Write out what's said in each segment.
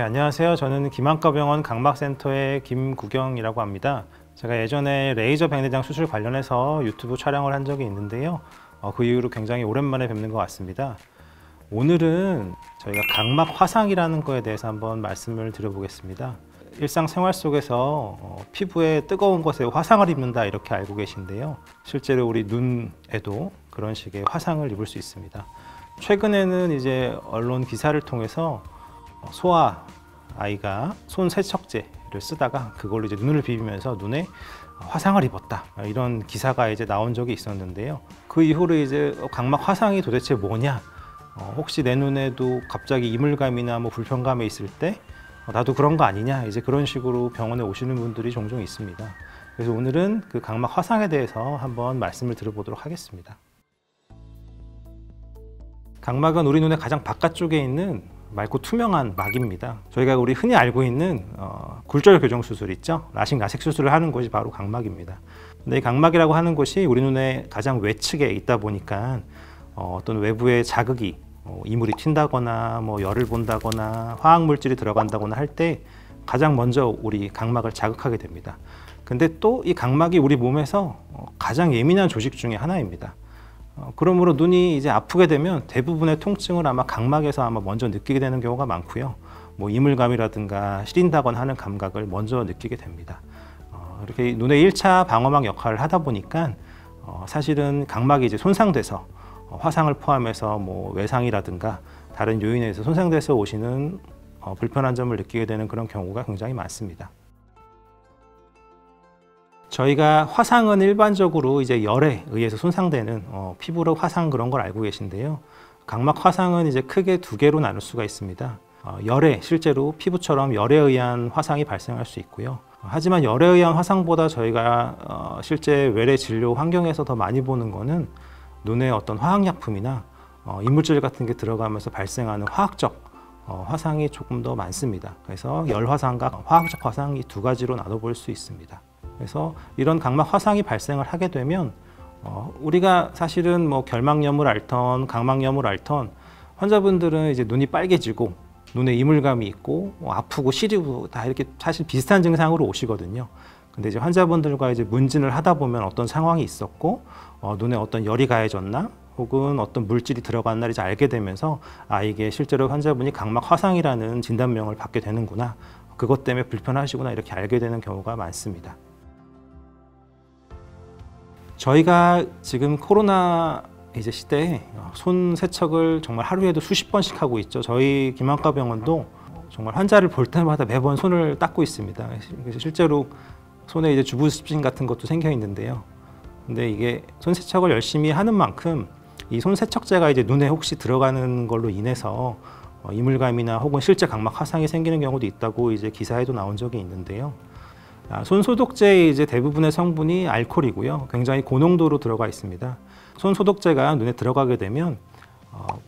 안녕하세요. 저는 김안과병원 각막센터의 김구경이라고 합니다. 제가 예전에 레이저 백내장 수술 관련해서 유튜브 촬영을 한 적이 있는데요. 그 이후로 굉장히 오랜만에 뵙는 것 같습니다. 오늘은 저희가 각막 화상이라는 거에 대해서 한번 말씀을 드려보겠습니다. 일상생활 속에서 피부에 뜨거운 것에 화상을 입는다 이렇게 알고 계신데요. 실제로 우리 눈에도 그런 식의 화상을 입을 수 있습니다. 최근에는 이제 언론 기사를 통해서 소아 아이가 손 세척제를 쓰다가 그걸로 이제 눈을 비비면서 눈에 화상을 입었다 이런 기사가 이제 나온 적이 있었는데요. 그 이후로 이제 각막 화상이 도대체 뭐냐, 혹시 내 눈에도 갑자기 이물감이나 뭐 불편감이 있을 때 나도 그런 거 아니냐, 이제 그런 식으로 병원에 오시는 분들이 종종 있습니다. 그래서 오늘은 그 각막 화상에 대해서 한번 말씀을 드려보도록 하겠습니다. 각막은 우리 눈의 가장 바깥쪽에 있는 맑고 투명한 막입니다. 저희가 우리 흔히 알고 있는 굴절 교정 수술 있죠? 라식 라섹 수술을 하는 곳이 바로 각막입니다. 근데 이 각막이라고 하는 곳이 우리 눈의 가장 외측에 있다 보니까 어떤 외부의 자극이 이물이 튄다거나 뭐 열을 본다거나 화학 물질이 들어간다거나 할 때 가장 먼저 우리 각막을 자극하게 됩니다. 근데 또 이 각막이 우리 몸에서 가장 예민한 조직 중에 하나입니다. 그러므로 눈이 이제 아프게 되면 대부분의 통증을 아마 각막에서 아마 먼저 느끼게 되는 경우가 많고요. 뭐 이물감이라든가 시린다거나 하는 감각을 먼저 느끼게 됩니다. 이렇게 눈의 1차 방어막 역할을 하다 보니까 사실은 각막이 이제 손상돼서 화상을 포함해서 뭐 외상이라든가 다른 요인에 의해서 손상돼서 오시는 불편한 점을 느끼게 되는 그런 경우가 굉장히 많습니다. 저희가 화상은 일반적으로 이제 열에 의해서 손상되는 피부로 화상 그런 걸 알고 계신데요. 각막 화상은 이제 크게 두 개로 나눌 수가 있습니다. 열에 실제로 피부처럼 열에 의한 화상이 발생할 수 있고요. 하지만 열에 의한 화상보다 저희가 실제 외래 진료 환경에서 더 많이 보는 거는 눈에 어떤 화학약품이나 이물질 같은 게 들어가면서 발생하는 화학적 화상이 조금 더 많습니다. 그래서 열 화상과 화학적 화상 이 두 가지로 나눠볼 수 있습니다. 그래서 이런 각막 화상이 발생을 하게 되면 우리가 사실은 뭐 결막염을 앓던 각막염을 앓던 환자분들은 이제 눈이 빨개지고 눈에 이물감이 있고 아프고 시리고 다 이렇게 사실 비슷한 증상으로 오시거든요. 근데 이제 환자분들과 이제 문진을 하다 보면 어떤 상황이 있었고 눈에 어떤 열이 가해졌나 혹은 어떤 물질이 들어간 날 이제 알게 되면서 이게 실제로 환자분이 각막 화상이라는 진단명을 받게 되는구나, 그것 때문에 불편하시구나 이렇게 알게 되는 경우가 많습니다. 저희가 지금 코로나 이제 시대에 손 세척을 정말 하루에도 수십 번씩 하고 있죠. 저희 김안과병원도 정말 환자를 볼 때마다 매번 손을 닦고 있습니다. 그래서 실제로 손에 이제 주부습진 같은 것도 생겨 있는데요. 근데 이게 손 세척을 열심히 하는 만큼 이 손 세척제가 이제 눈에 혹시 들어가는 걸로 인해서 이물감이나 혹은 실제 각막 화상이 생기는 경우도 있다고 이제 기사에도 나온 적이 있는데요. 손 소독제의 이제 대부분의 성분이 알코올이고요. 굉장히 고농도로 들어가 있습니다. 손 소독제가 눈에 들어가게 되면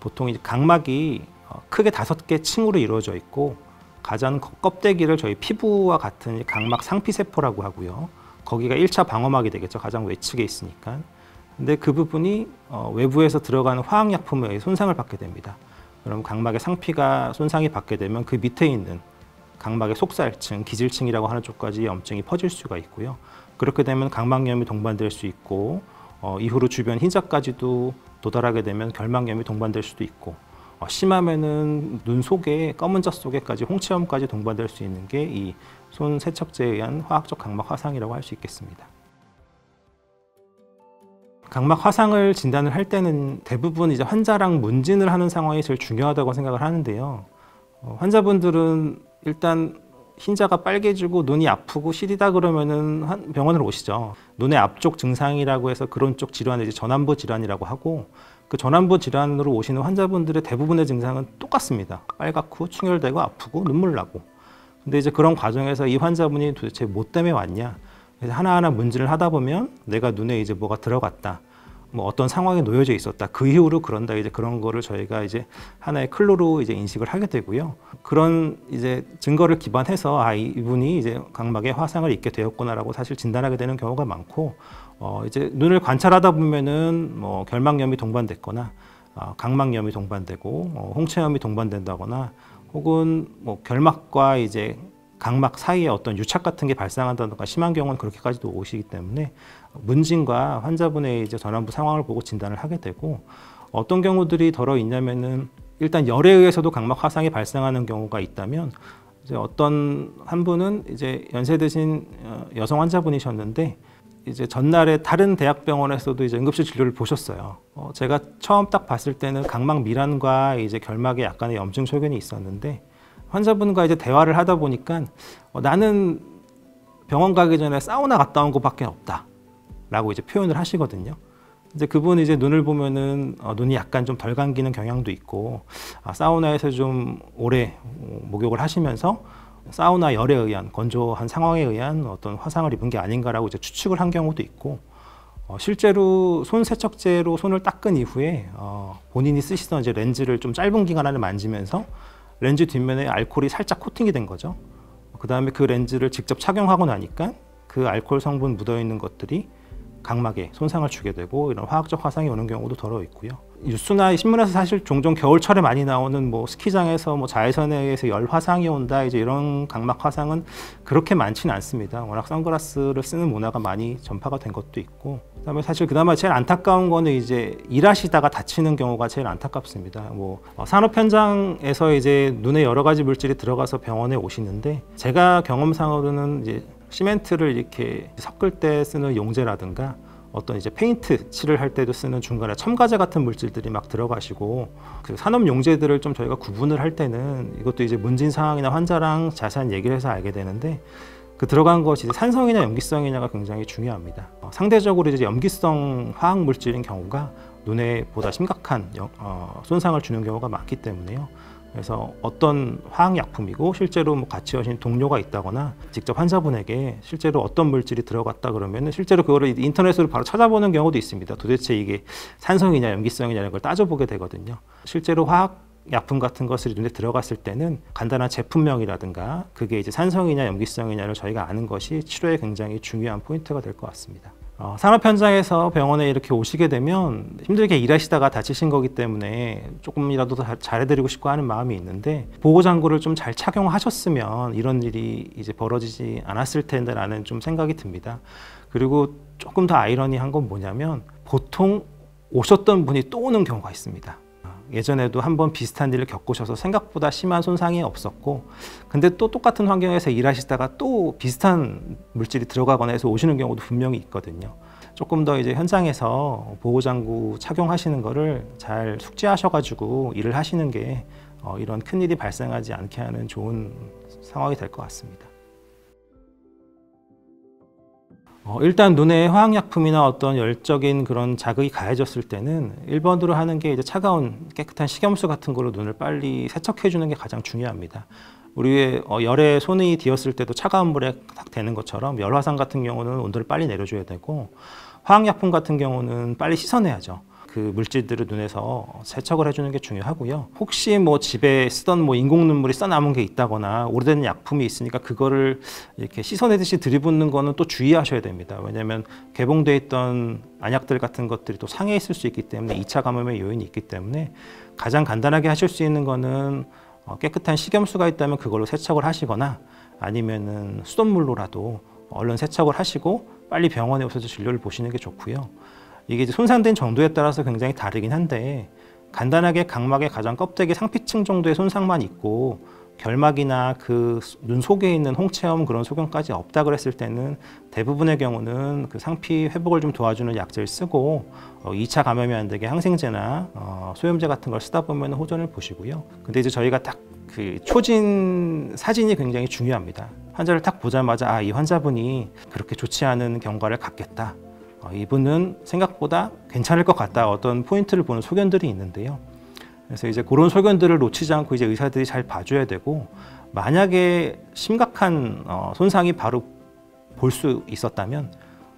보통 이제 각막이 크게 5개 층으로 이루어져 있고 가장 껍데기를 저희 피부와 같은 각막 상피세포라고 하고요. 거기가 1차 방어막이 되겠죠. 가장 외측에 있으니까. 근데 그 부분이 외부에서 들어가는 화학약품에 의해 손상을 받게 됩니다. 그럼 각막의 상피가 손상이 받게 되면 그 밑에 있는 각막의 속살층, 기질층이라고 하는 쪽까지 염증이 퍼질 수가 있고요. 그렇게 되면 각막염이 동반될 수 있고 이후로 주변 흰자까지도 도달하게 되면 결막염이 동반될 수도 있고 심하면은 눈 속에 검은 젖 속에까지 홍채염까지 동반될 수 있는 게 이 손 세척제에 의한 화학적 각막 화상이라고 할 수 있겠습니다. 각막 화상을 진단을 할 때는 대부분 이제 환자랑 문진을 하는 상황이 제일 중요하다고 생각을 하는데요. 환자분들은 일단 흰자가 빨개지고 눈이 아프고 시리다 그러면은 병원으로 오시죠. 눈의 앞쪽 증상이라고 해서 그런 쪽 질환을 이제 전완부 질환이라고 하고, 그 전완부 질환으로 오시는 환자분들의 대부분의 증상은 똑같습니다. 빨갛고 충혈되고 아프고 눈물 나고. 근데 이제 그런 과정에서 이 환자분이 도대체 뭐 때문에 왔냐? 그래서 하나하나 문진을 하다 보면 내가 눈에 이제 뭐가 들어갔다, 뭐 어떤 상황에 놓여져 있었다, 그 이후로 그런다, 이제 그런 거를 저희가 이제 하나의 클로로 이제 인식을 하게 되고요. 그런 이제 증거를 기반해서 이분이 이제 각막에 화상을 입게 되었구나라고 사실 진단하게 되는 경우가 많고, 이제 눈을 관찰하다 보면은 뭐 결막염이 동반됐거나 각막염이 동반되고 홍채염이 동반된다거나 혹은 뭐 결막과 이제 각막 사이에 어떤 유착 같은 게 발생한다든가 심한 경우는 그렇게까지도 오시기 때문에 문진과 환자분의 이제 전환부 상황을 보고 진단을 하게 되고, 어떤 경우들이 덜어 있냐면은 일단 열에 의해서도 각막 화상이 발생하는 경우가 있다면, 이제 어떤 한 분은 이제 연세 드신 여성 환자분이셨는데 이제 전날에 다른 대학병원에서도 이제 응급실 진료를 보셨어요. 제가 처음 딱 봤을 때는 각막 밀환과 이제 결막에 약간의 염증 소견이 있었는데, 환자분과 이제 대화를 하다 보니까 나는 병원 가기 전에 사우나 갔다 온 것밖에 없다라고 이제 표현을 하시거든요. 이제 그분이 이제 눈을 보면은 눈이 약간 좀 덜 감기는 경향도 있고, 사우나에서 좀 오래 목욕을 하시면서 사우나 열에 의한 건조한 상황에 의한 어떤 화상을 입은 게 아닌가라고 이제 추측을 한 경우도 있고, 실제로 손 세척제로 손을 닦은 이후에 본인이 쓰시던 이제 렌즈를 좀 짧은 기간 안에 만지면서 렌즈 뒷면에 알코올이 살짝 코팅이 된 거죠. 그 다음에 그 렌즈를 직접 착용하고 나니까 그 알코올 성분 묻어 있는 것들이 각막에 손상을 주게 되고 이런 화학적 화상이 오는 경우도 덜어 있고요. 뉴스나 신문에서 사실 종종 겨울철에 많이 나오는 뭐 스키장에서 뭐 자외선에 의해서 열 화상이 온다, 이제 이런 각막 화상은 그렇게 많지는 않습니다. 워낙 선글라스를 쓰는 문화가 많이 전파가 된 것도 있고, 그다음에 사실 그나마 제일 안타까운 거는 이제 일하시다가 다치는 경우가 제일 안타깝습니다. 뭐 산업 현장에서 이제 눈에 여러 가지 물질이 들어가서 병원에 오시는데, 제가 경험상으로는 이제 시멘트를 이렇게 섞을 때 쓰는 용제라든가 어떤 이제 페인트 칠을 할 때도 쓰는 중간에 첨가제 같은 물질들이 막 들어가시고, 그 산업 용제들을 좀 저희가 구분을 할 때는 이것도 이제 문진 상황이나 환자랑 자세한 얘기를 해서 알게 되는데, 그 들어간 것이 산성이냐 염기성이냐가 굉장히 중요합니다. 상대적으로 이제 염기성 화학 물질인 경우가 눈에 보다 심각한 손상을 주는 경우가 많기 때문에요. 그래서 어떤 화학약품이고 실제로 뭐 같이 하신 동료가 있다거나 직접 환자분에게 실제로 어떤 물질이 들어갔다 그러면 실제로 그거를 인터넷으로 바로 찾아보는 경우도 있습니다. 도대체 이게 산성이냐 염기성이냐는 걸 따져보게 되거든요. 실제로 화학약품 같은 것을 눈에 들어갔을 때는 간단한 제품명이라든가 그게 이제 산성이냐 염기성이냐를 저희가 아는 것이 치료에 굉장히 중요한 포인트가 될 것 같습니다. 산업 현장에서 병원에 이렇게 오시게 되면 힘들게 일하시다가 다치신 거기 때문에 조금이라도 더 잘해드리고 싶고 하는 마음이 있는데, 보호장구를 좀 잘 착용하셨으면 이런 일이 이제 벌어지지 않았을 텐데라는 좀 생각이 듭니다. 그리고 조금 더 아이러니한 건 뭐냐면, 보통 오셨던 분이 또 오는 경우가 있습니다. 예전에도 한번 비슷한 일을 겪으셔서 생각보다 심한 손상이 없었고, 근데 또 똑같은 환경에서 일하시다가 또 비슷한 물질이 들어가거나 해서 오시는 경우도 분명히 있거든요. 조금 더 이제 현장에서 보호장구 착용하시는 거를 잘 숙지하셔가지고 일을 하시는 게 이런 큰일이 발생하지 않게 하는 좋은 상황이 될 것 같습니다. 일단 눈에 화학약품이나 어떤 열적인 그런 자극이 가해졌을 때는 1번으로 하는 게 이제 차가운 깨끗한 식염수 같은 걸로 눈을 빨리 세척해 주는 게 가장 중요합니다. 우리의 열에 손이 디었을 때도 차가운 물에 딱 대는 것처럼 열화상 같은 경우는 온도를 빨리 내려줘야 되고, 화학약품 같은 경우는 빨리 씻어내야죠. 그 물질들을 눈에서 세척을 해주는 게 중요하고요. 혹시 뭐 집에 쓰던 뭐 인공 눈물이 써남은 게 있다거나 오래된 약품이 있으니까 그거를 이렇게 씻어내듯이 들이붓는 거는 또 주의하셔야 됩니다. 왜냐하면 개봉돼 있던 안약들 같은 것들이 또 상해 있을 수 있기 때문에 2차 감염의 요인이 있기 때문에 가장 간단하게 하실 수 있는 거는 깨끗한 식염수가 있다면 그걸로 세척을 하시거나, 아니면은 수돗물로라도 얼른 세척을 하시고 빨리 병원에 오셔서 진료를 보시는 게 좋고요. 이게 이제 손상된 정도에 따라서 굉장히 다르긴 한데, 간단하게 각막의 가장 껍데기 상피층 정도의 손상만 있고 결막이나 그 눈 속에 있는 홍채염 그런 소견까지 없다 그랬을 때는 대부분의 경우는 그 상피 회복을 좀 도와주는 약제를 쓰고 2차 감염이 안 되게 항생제나 소염제 같은 걸 쓰다 보면 호전을 보시고요. 근데 이제 저희가 딱 그 초진 사진이 굉장히 중요합니다. 환자를 딱 보자마자 이 환자분이 그렇게 좋지 않은 경과를 갖겠다, 이분은 생각보다 괜찮을 것 같다, 어떤 포인트를 보는 소견들이 있는데요. 그래서 이제 그런 소견들을 놓치지 않고 이제 의사들이 잘 봐줘야 되고, 만약에 심각한 손상이 바로 볼 수 있었다면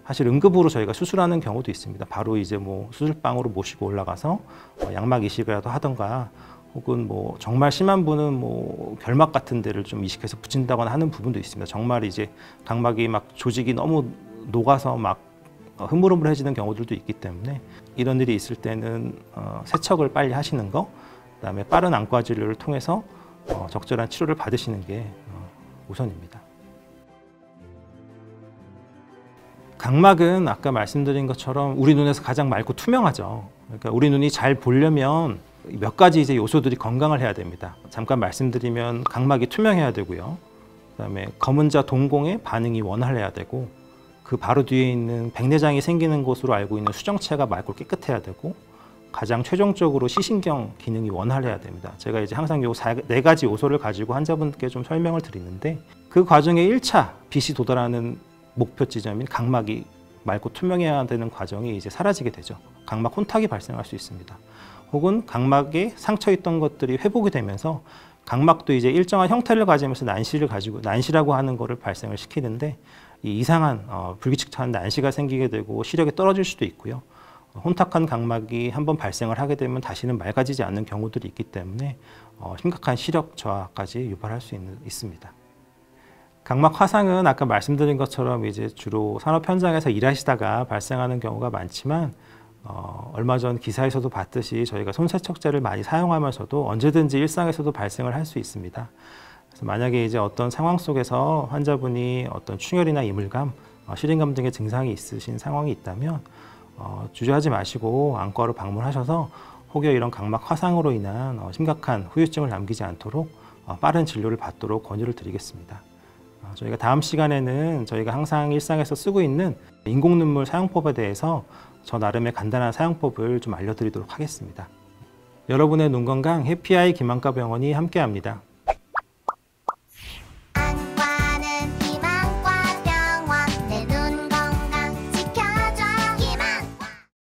사실 응급으로 저희가 수술하는 경우도 있습니다. 바로 이제 뭐 수술방으로 모시고 올라가서 양막 이식이라도 하던가, 혹은 뭐 정말 심한 분은 뭐 결막 같은 데를 좀 이식해서 붙인다거나 하는 부분도 있습니다. 정말 이제 각막이 막 조직이 너무 녹아서 막 흐물흐물해지는 경우들도 있기 때문에 이런 일이 있을 때는 세척을 빨리 하시는 거, 그다음에 빠른 안과 진료를 통해서 적절한 치료를 받으시는 게 우선입니다. 각막은 아까 말씀드린 것처럼 우리 눈에서 가장 맑고 투명하죠. 그러니까 우리 눈이 잘 보려면 몇 가지 이제 요소들이 건강을 해야 됩니다. 잠깐 말씀드리면 각막이 투명해야 되고요. 그다음에 검은자 동공의 반응이 원활해야 되고, 그 바로 뒤에 있는 백내장이 생기는 곳으로 알고 있는 수정체가 맑고 깨끗해야 되고, 가장 최종적으로 시신경 기능이 원활해야 됩니다. 제가 이제 항상 요 네 가지 요소를 가지고 환자분께 좀 설명을 드리는데, 그 과정의 1차 빛이 도달하는 목표 지점인 각막이 맑고 투명해야 되는 과정이 이제 사라지게 되죠. 각막 혼탁이 발생할 수 있습니다. 혹은 각막에 상처 있던 것들이 회복이 되면서 각막도 이제 일정한 형태를 가지면서 난시라고 하는 거를 발생을 시키는데, 이 이상한 불규칙한 난시가 생기게 되고 시력이 떨어질 수도 있고요. 혼탁한 각막이 한번 발생을 하게 되면 다시는 맑아지지 않는 경우들이 있기 때문에 심각한 시력 저하까지 유발할 수 있습니다. 각막 화상은 아까 말씀드린 것처럼 이제 주로 산업 현장에서 일하시다가 발생하는 경우가 많지만, 얼마 전 기사에서도 봤듯이 저희가 손세척제를 많이 사용하면서도 언제든지 일상에서도 발생을 할 수 있습니다. 그래서 만약에 이제 어떤 상황 속에서 환자분이 어떤 충혈이나 이물감, 시린감 등의 증상이 있으신 상황이 있다면 주저하지 마시고 안과로 방문하셔서 혹여 이런 각막 화상으로 인한 심각한 후유증을 남기지 않도록 빠른 진료를 받도록 권유를 드리겠습니다. 저희가 다음 시간에는 저희가 항상 일상에서 쓰고 있는 인공눈물 사용법에 대해서 저 나름의 간단한 사용법을 좀 알려드리도록 하겠습니다. 여러분의 눈 건강 해피아이 김한과병원이 함께합니다.